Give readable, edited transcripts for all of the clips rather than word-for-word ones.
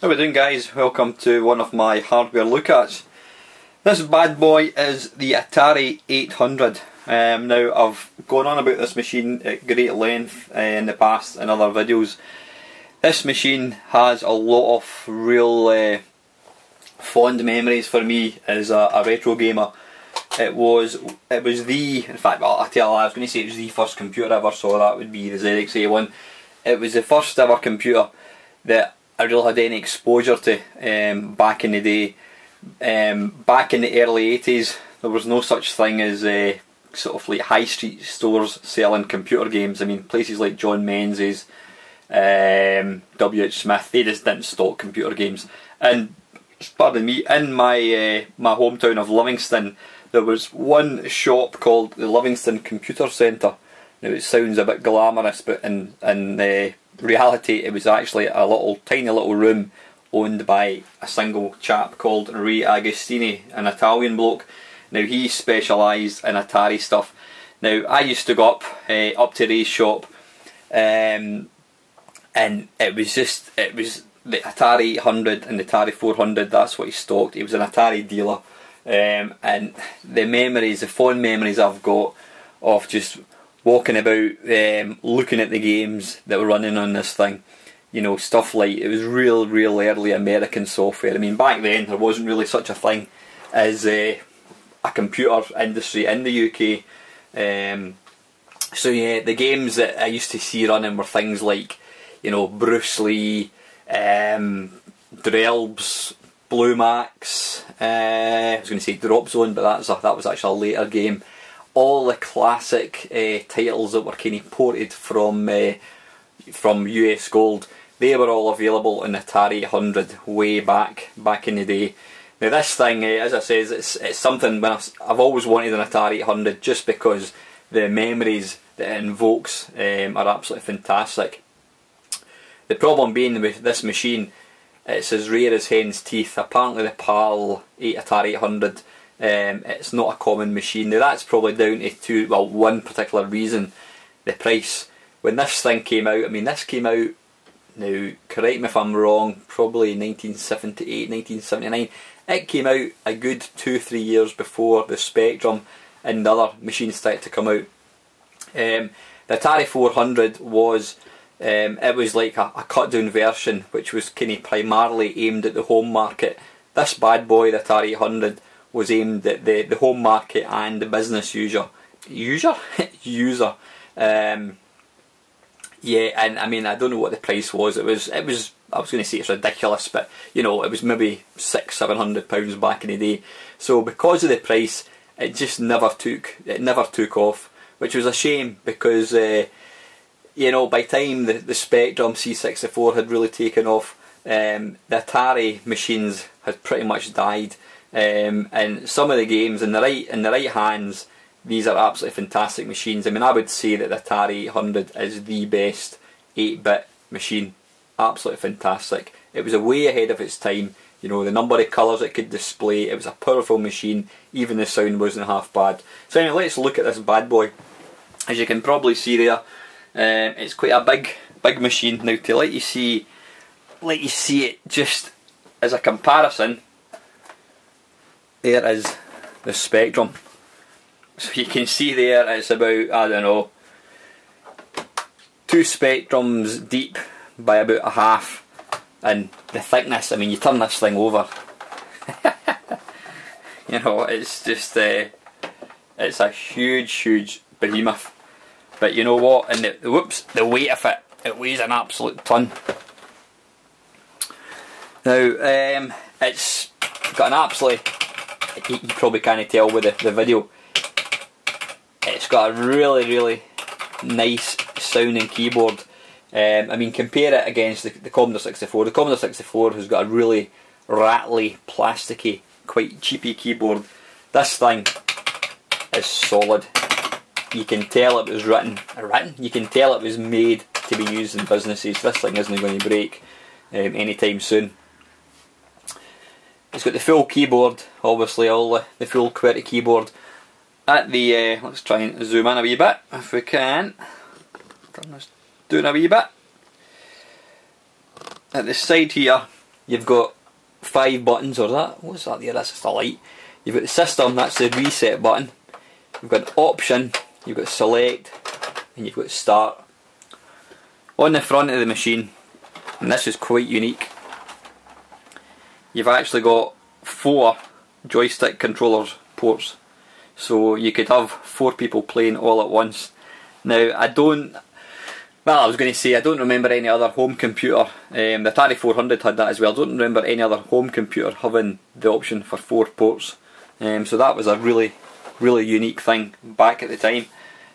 How we doing, guys? Welcome to one of my hardware look-ats. This bad boy is the Atari 800. Now, I've gone on about this machine at great length in the past in other videos. This machine has a lot of real fond memories for me as a retro gamer. It was the, in fact, well, I was going to say it was the first computer I ever saw. That would be the ZX81. It was the first ever computer that I really had any exposure to back in the day. Back in the early 80s, there was no such thing as sort of like high street stores selling computer games. I mean, places like John Menzies, W.H. Smith, they just didn't stock computer games. And pardon me, in my my hometown of Livingston, there was one shop called the Livingston Computer Centre. Now, it sounds a bit glamorous, but in reality it was actually a tiny little room owned by a single chap called Ray Agostini, an Italian bloke. Now, he specialised in Atari stuff. Now, I used to go up to Ray's shop, and it was the Atari 800 and the Atari 400. That's what he stocked. He was an Atari dealer, and the fond memories I've got of just walking about, looking at the games that were running on this thing. You know, stuff like, it was real early American software. I mean, back then there wasn't really such a thing as a computer industry in the UK. So yeah, the games that I used to see running were things like, you know, Bruce Lee, Drelbs, Blue Max, I was going to say Drop Zone, but that was actually a later game. All the classic titles that were kind of ported from US Gold, they were all available in Atari 800 way back in the day. Now, this thing, as I says, it's something when I've always wanted an Atari 800, just because the memories that it invokes are absolutely fantastic. The problem being with this machine, it's as rare as hen's teeth. Apparently the PAL Atari 800, it's not a common machine. Now, that's probably down to one particular reason: the price. When this thing came out, I mean, this came out, now correct me if I'm wrong, probably 1978, 1979. It came out a good 2-3 years before the Spectrum and the other machines started to come out. The Atari 400 was, it was like a cut down version, which was kind of primarily aimed at the home market. This bad boy, the Atari 800, was aimed at the home market and the business user. Yeah, and I mean, I don't know what the price was. It was. I was going to say it's ridiculous, but you know, it was maybe £600-700 back in the day. So because of the price, it just never took off, which was a shame, because you know, by the time the Spectrum C64 had really taken off, the Atari machines had pretty much died. And some of the games in the right hands, these are absolutely fantastic machines. I mean, I would say that the Atari 800 is the best 8-bit machine. Absolutely fantastic. It was way ahead of its time. You know, the number of colours it could display, it was a powerful machine. Even the sound wasn't half bad. So anyway, let's look at this bad boy. As you can probably see there, it's quite a big machine. Now, to let you see it just as a comparison, there is the Spectrum. So you can see there, it's about, I don't know, 2 Spectrums deep by about a half, and the thickness, I mean, you turn this thing over, you know, it's just, it's a huge behemoth. But you know what, and the weight of it weighs an absolute ton. Now, it's got an absolutely, you probably can't tell with the video, it's got a really nice sounding keyboard. I mean, compare it against the Commodore 64. The Commodore 64 has got a really rattly, plasticky, quite cheapy keyboard. This thing is solid. You can tell it was you can tell it was made to be used in businesses. This thing isn't going to break anytime soon. It's got the full keyboard, obviously, all the full QWERTY keyboard. At the, let's try and zoom in a wee bit, if we can. Turn this down a wee bit. At the side here, you've got 5 buttons, or that, what's that there, that's just a light. You've got the system, that's the reset button. You've got option, you've got select, and you've got start. On the front of the machine, and this is quite unique, you've actually got 4 joystick controllers ports, so you could have 4 people playing all at once. Now I was going to say I don't remember any other home computer. The Atari 400 had that as well. I don't remember any other home computer having the option for 4 ports. So that was a really unique thing back at the time.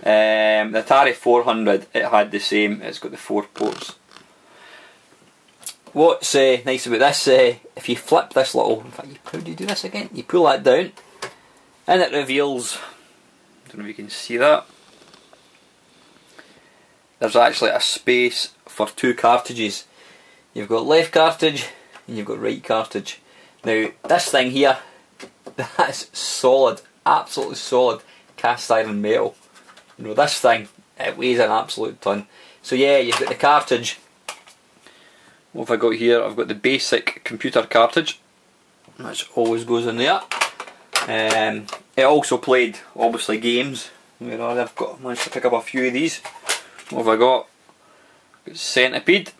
The Atari 400, it had the same. It's got the 4 ports. What's nice about this, if you flip this little, in fact, how do you do this again? You pull that down and it reveals, I don't know if you can see that, there's actually a space for 2 cartridges. You've got left cartridge and you've got right cartridge. Now this thing here, that's solid, absolutely solid cast iron metal. You know, this thing, it weighs an absolute ton. So yeah, you've got the cartridge. What have I got here? I've got the basic computer cartridge, which always goes in there. It also played, obviously, games. You know, I've managed to pick up a few of these. What have I got? Got Centipede.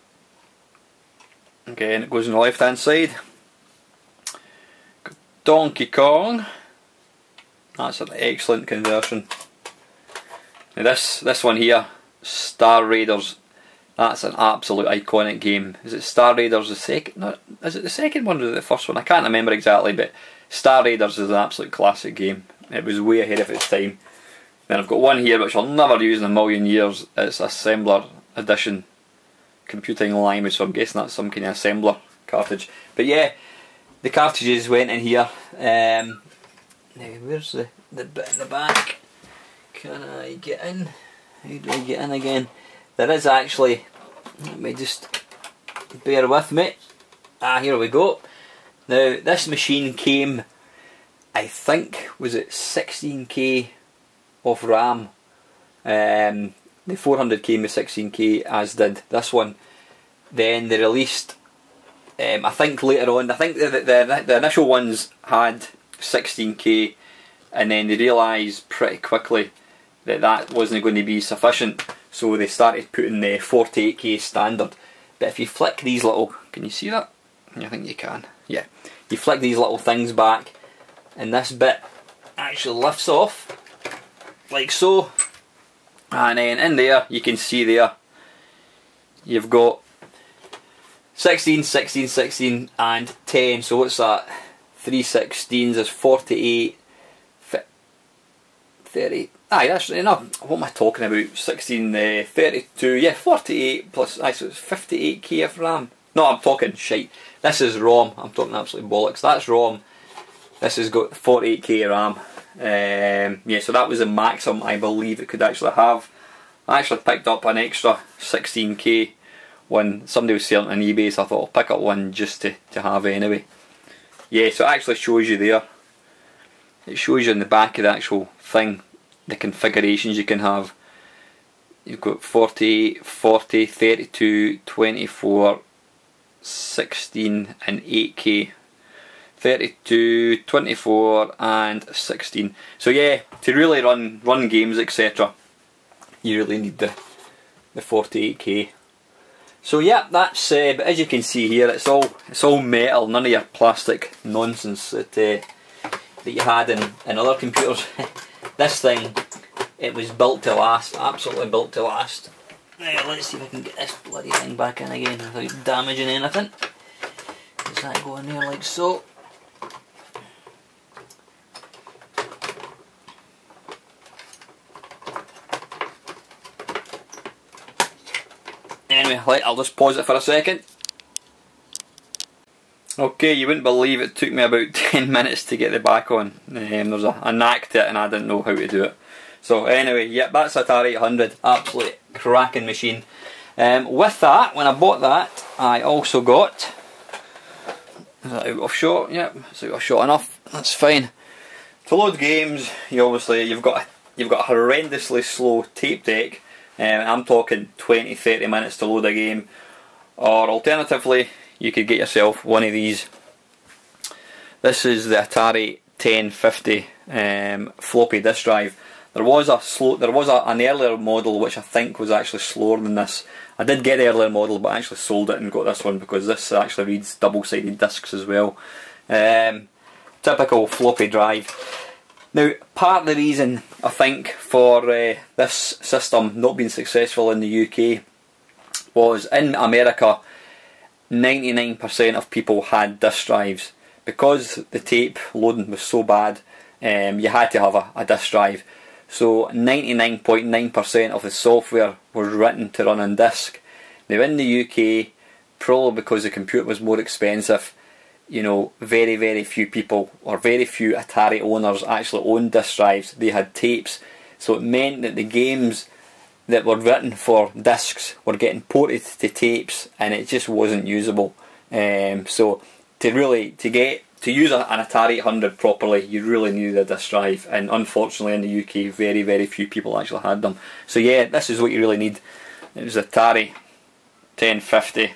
Again, it goes on the left hand side. Got Donkey Kong. That's an excellent conversion. Now this one here, Star Raiders. That's an absolute iconic game. Is it Star Raiders the second? No, is it the second one or the first one? I can't remember exactly, but Star Raiders is an absolute classic game. It was way ahead of its time. Then I've got one here which I'll never use in a million years. It's Assembler Edition computing language, so I'm guessing that's some kind of assembler cartridge. But yeah, the cartridges went in here. Now where's the bit in the back? Can I get in? How do I get in again? There is actually, let me just bear with me. Here we go. Now this machine came, I think, was it 16k of RAM. The 400 came with 16k, as did this one. Then they released, I think later on, I think the initial ones had 16k, and then they realised pretty quickly that that wasn't going to be sufficient, so they started putting the 48k standard. But if you flick these little, can you see that? I think you can, yeah. You flick these little things back and this bit actually lifts off, like so. And then in there, you can see there, you've got 16, 16, 16 and 10, so what's that? 3 16s is 48, 30, aye, that's right enough. What am I talking about? 16, 32, yeah, 48 plus, aye, so it's 58k of RAM. No, I'm talking shite. This is ROM, I'm talking absolute bollocks. That's ROM. This has got 48k RAM. Yeah, so that was the maximum I believe it could actually have. I actually picked up an extra 16k when somebody was selling it on eBay, so I thought I'll pick up one just to have anyway. Yeah, so it actually shows you there. It shows you in the back of the actual thing the configurations you can have. You've got 48, 40, 32, 24, 16 and 8k. 32, 24 and 16. So yeah, to really run games etc, you really need the 48k. So yeah, that's but as you can see here, it's all metal, none of your plastic nonsense that you had in other computers. This thing, it was built to last, absolutely built to last. Now let's see if I can get this bloody thing back in again without damaging anything. Does that go in there like so? Anyway, I'll just pause it for a second. Okay, you wouldn't believe it took me about 10 minutes to get the back on. There's a knack to it and I didn't know how to do it. So anyway, yep, that's Atari 800, absolute cracking machine. With that, when I bought that, I also got, is that out of shot? Yep, it's out of shot enough, that's fine. To load games, you've got a horrendously slow tape deck. I'm talking 20-30 minutes to load a game, or alternatively you could get yourself one of these. This is the Atari 1050 floppy disk drive. There was an earlier model which I think was actually slower than this. I did get the earlier model, but I actually sold it and got this one because this actually reads double-sided discs as well. Typical floppy drive. Now, part of the reason I think for this system not being successful in the UK was in America, 99% of people had disk drives. Because the tape loading was so bad, you had to have a disk drive. So 99.9% of the software was written to run on disk. Now in the UK, probably because the computer was more expensive, you know, very, very few people, or very few Atari owners actually owned disk drives. They had tapes. So it meant that the games that were written for discs were getting ported to tapes, and it just wasn't usable. So to use an Atari 800 properly, you really needed a disk drive, and unfortunately in the UK very, very few people actually had them. So yeah, this is what you really need. It was Atari 1050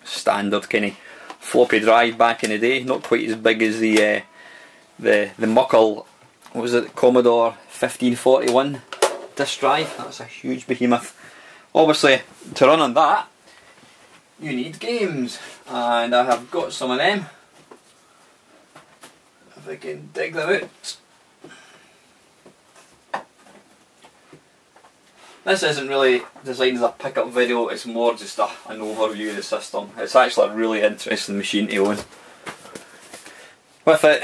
standard kind of floppy drive back in the day, not quite as big as the Muckle, what was it, Commodore 1541 disk drive. That's a huge behemoth. Obviously, to run on that, you need games, and I have got some of them. If I can dig them out. This isn't really designed as a pickup video, it's more just an overview of the system. It's actually a really interesting machine to own. With it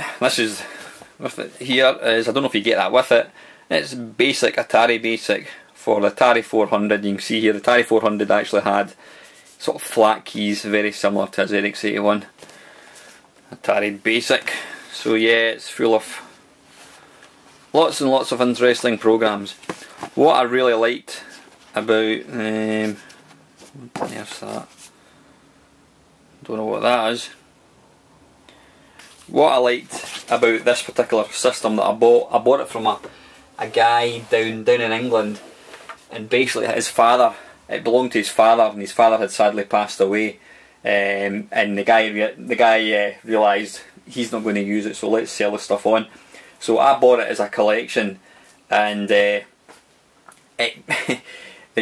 here is, I don't know if you get that with it, it's basic Atari basic for the Atari 400. You can see here the Atari 400 actually had sort of flat keys, very similar to a ZX81. Atari basic. So yeah, it's full of lots and lots of interesting programs. What I really liked about there's that. Don't know what that is. What I liked about this particular system that I bought it from a guy down in England, and basically his father, it belonged to his father, and his father had sadly passed away, and the guy realised he's not going to use it, so let's sell the stuff on. So I bought it as a collection, and the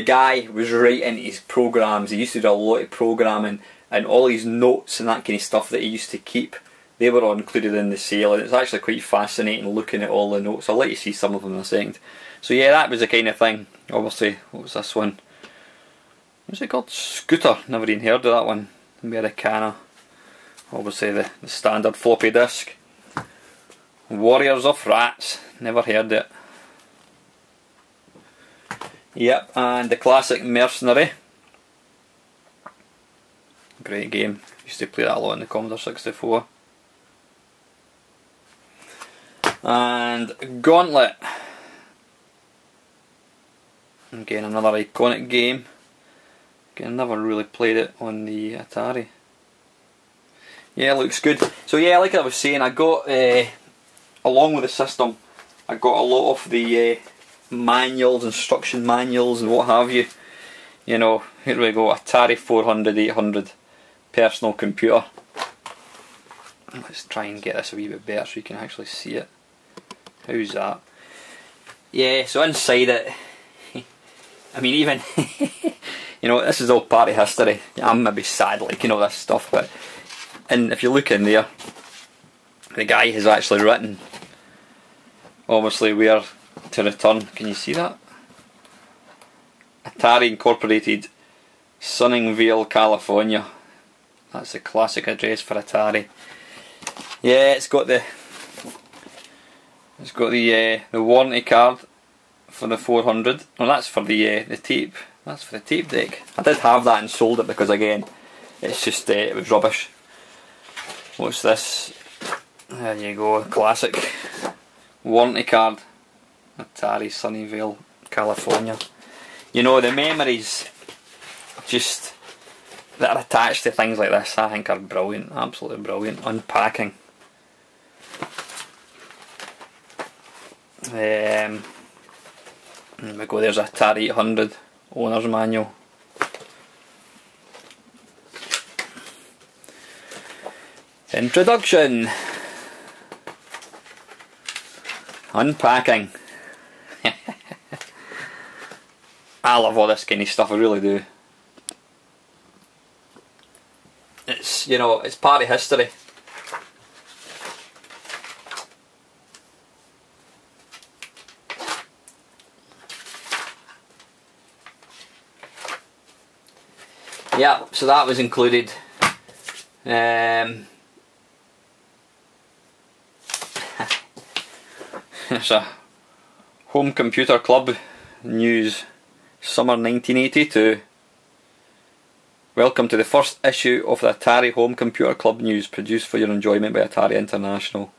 guy was right into his programs. He used to do a lot of programming, and all his notes and that kind of stuff that he used to keep, they were all included in the sale, and it's actually quite fascinating looking at all the notes. I'll let you see some of them in a second. So yeah, that was the kind of thing. Obviously, what was this one? What's it called? Scooter. Never even heard of that one. Americana. Obviously the standard floppy disk. Warriors of Rats. Never heard it. Yep, and the classic Mercenary. Great game. Used to play that a lot in the Commodore 64. And Gauntlet. Again, another iconic game. Again, never really played it on the Atari. Yeah, it looks good. So yeah, like I was saying, I got, along with the system, I got a lot of the manuals, instruction manuals and what have you. You know, here we go, Atari 400, 800 personal computer. Let's try and get this a wee bit better so you can actually see it. How's that? Yeah, so inside it, I mean, even you know, this is all part of history. I'm maybe sad liking all this stuff, but if you look in there, the guy has actually written obviously where to return. Can you see that? Atari Incorporated, Sunningvale, California. That's the classic address for Atari. Yeah, it's got the warranty card for the 400. Well, that's for the tape. That's for the tape deck. I did have that and sold it because again, it's just it was rubbish. What's this? There you go, classic warranty card. Atari, Sunnyvale, California. You know, the memories just that are attached to things like this, I think are brilliant, absolutely brilliant. Unpacking. There we go, there's Atari 800 owner's manual. Introduction. Unpacking. I love all this kind of stuff, I really do. It's, you know, it's part of history. Yeah, so that was included. There's a Home Computer Club news, summer 1982. Welcome to the first issue of the Atari Home Computer Club news, produced for your enjoyment by Atari International.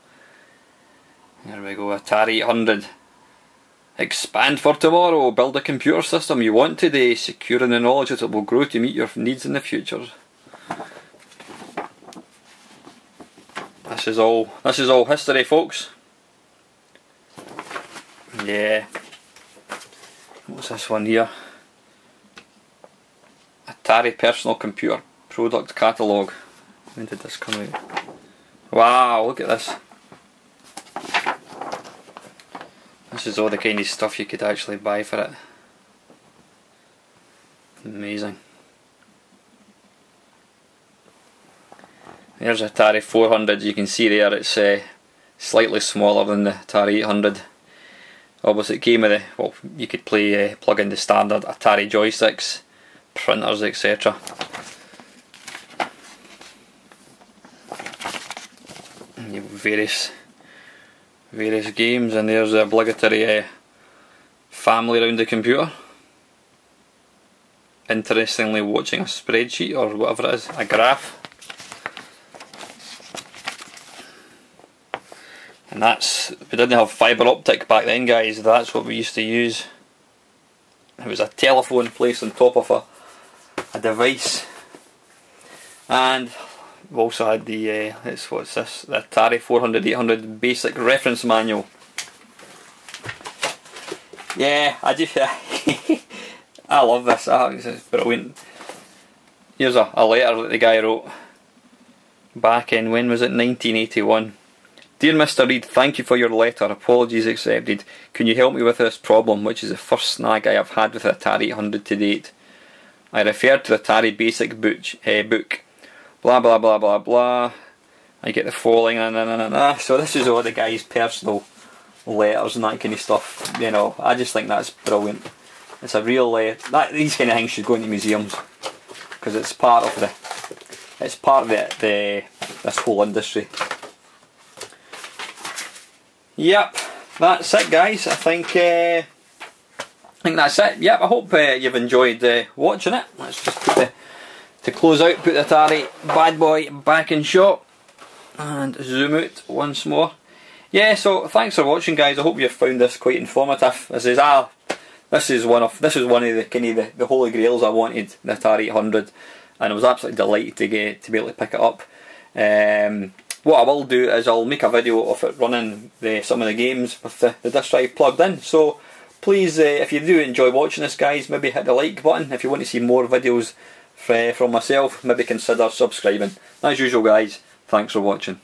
There we go, Atari 800. Expand for tomorrow. Build a computer system you want today, secure in the knowledge that it will grow to meet your needs in the future. This is all history, folks. Yeah. What's this one here? Atari Personal Computer Product Catalogue. When did this come out? Wow, look at this. This is all the kind of stuff you could actually buy for it. Amazing. There's Atari 400, you can see there it's slightly smaller than the Atari 800. Obviously it came with well, you could plug in the standard Atari joysticks, printers, etc. You have various games, and there's the obligatory family around the computer. Interestingly, watching a spreadsheet or whatever it is, a graph. And we didn't have fibre optic back then, guys, that's what we used to use. It was a telephone placed on top of a device. And we also had the, what's this, the Atari 400 800 basic reference manual. Yeah, I love this, I think it's brilliant. Here's a letter that the guy wrote back in, when was it, 1981. Dear Mr. Reed, thank you for your letter, apologies accepted. Can you help me with this problem, which is the first snag I have had with the Atari 800 to date? I referred to the Atari basic book. Blah blah blah blah blah. I get the following, so this is all the guy's personal letters and that kind of stuff. You know, I just think that's brilliant. It's a real these kind of things should go into museums, because it's part of this whole industry. Yep, that's it, guys. I think that's it. Yep, I hope you've enjoyed watching it. Let's just to close out, put the Atari bad boy back in shot and zoom out once more. Yeah, so thanks for watching, guys. I hope you found this quite informative. This is one of the kind of the holy grails I wanted, the Atari 800, and I was absolutely delighted to be able to pick it up. What I will do is I'll make a video of it running some of the games with the disk drive plugged in. So please, if you do enjoy watching this, guys, maybe hit the like button. If you want to see more videos from myself, maybe consider subscribing. As usual, guys, thanks for watching.